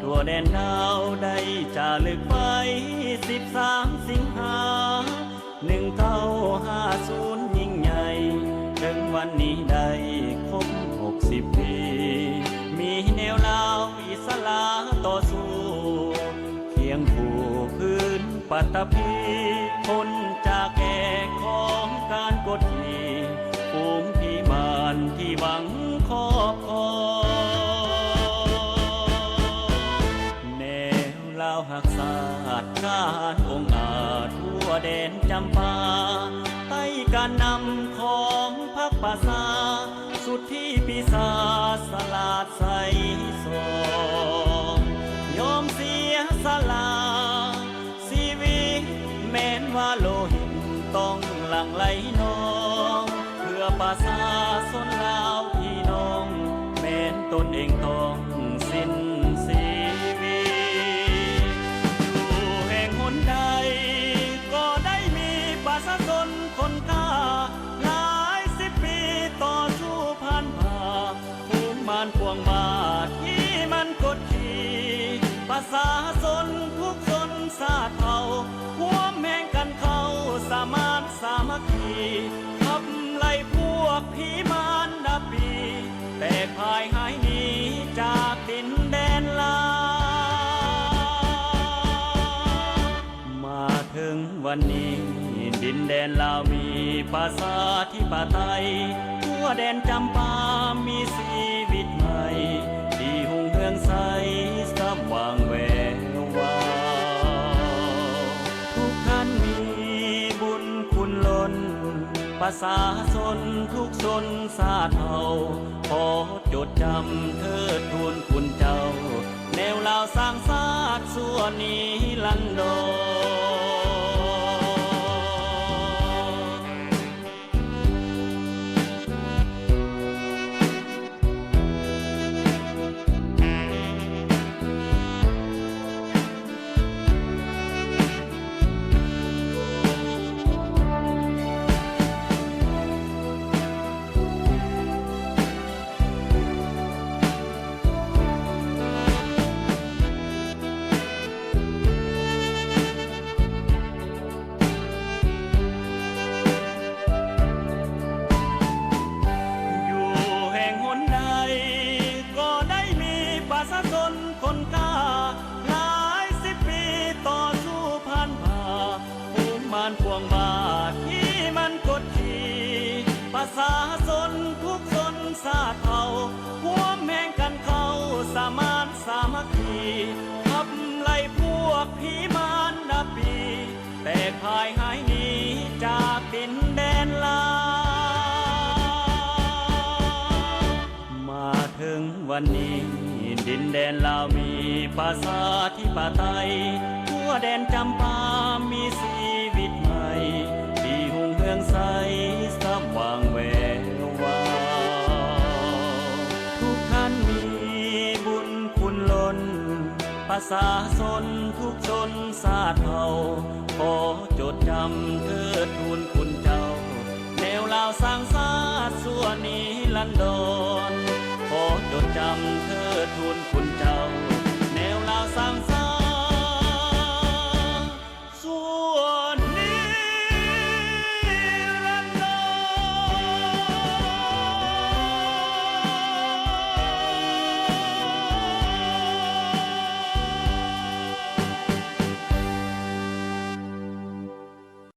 ตัวแดนดาวได้จารึกไว้13 สิงหา1950ยิ่งใหญ่ถึงวันนี้ได้ครบ60 ปีมีแนวลาวอิสลาต่อสู้เคียงคู่พื้นปัตตภีพ้นจากแก่ของการกดขี่ฝูงพิมานที่หวังครอบครองแนวลาวหักศาสตร์การองอาจทั่วแดนจำปาใต้การนำของพรรคป่าซาสุดที่ปีศาจสลาดใสสองยอมเสียสละชีวิตแม้นว่าโลหิตต้องหลั่งไหลนองเพื่อประชาชนลาวพี่น้องแม้นตนเองต้องสิ้นชีวิตอยู่แห่งหนใดก็ได้มีประชาชนคนกล้าหลาย10 ปีต่อสู้ผ่านผ่าภูมิมานพวงบาทที่มันกดขี่ประชาชนทุกชนชาติเผ่าร่วมแห่งกันเข้าสามารถสามัคคีขับไล่พวกผีมารดาปีแตกพ่ายหายหนีจากดินแดนลาวมาถึงวันนี้ดินแดนลาวมีประชาธิปไตยทั่วแดนจำปามีชีวิตใหม่ที่หุ่งเรืองใสสว่างแวววาวทุกท่านมีบุญคุณล้นประชาชนทุกชนชาติเผ่าขอจดจำเทิดทูนคุณเจ้าแนวลาวสร้างชาติส่วนนี้ลันดคนกล้าหลาย10 ปีต่อสู้ผ่านผ่าภูมิมานพวงบาทที่มันกดขี่ประชาชนทุกชนชาติเผ่าร่วมแห่งกันเข้าสามารถสามัคคีขับไล่พวกผีมารดาปีแตกพ่ายหายหนีจากดินแดนลาวมาถึงวันนี้ดินแดนลาวมีประชาธิปไตยทั่วแดนจำปามีชีวิตใหม่ที่หุ่งเรืองใสสว่างแวววาวทุกท่านมีบุญคุณล้นประชาชนทุกชนชาติเผ่าขอจดจำเทิดทูนคุณเจ้าแนวลาวสร้างชาติส่วนนี้ลันดอนขอจดจำเทิ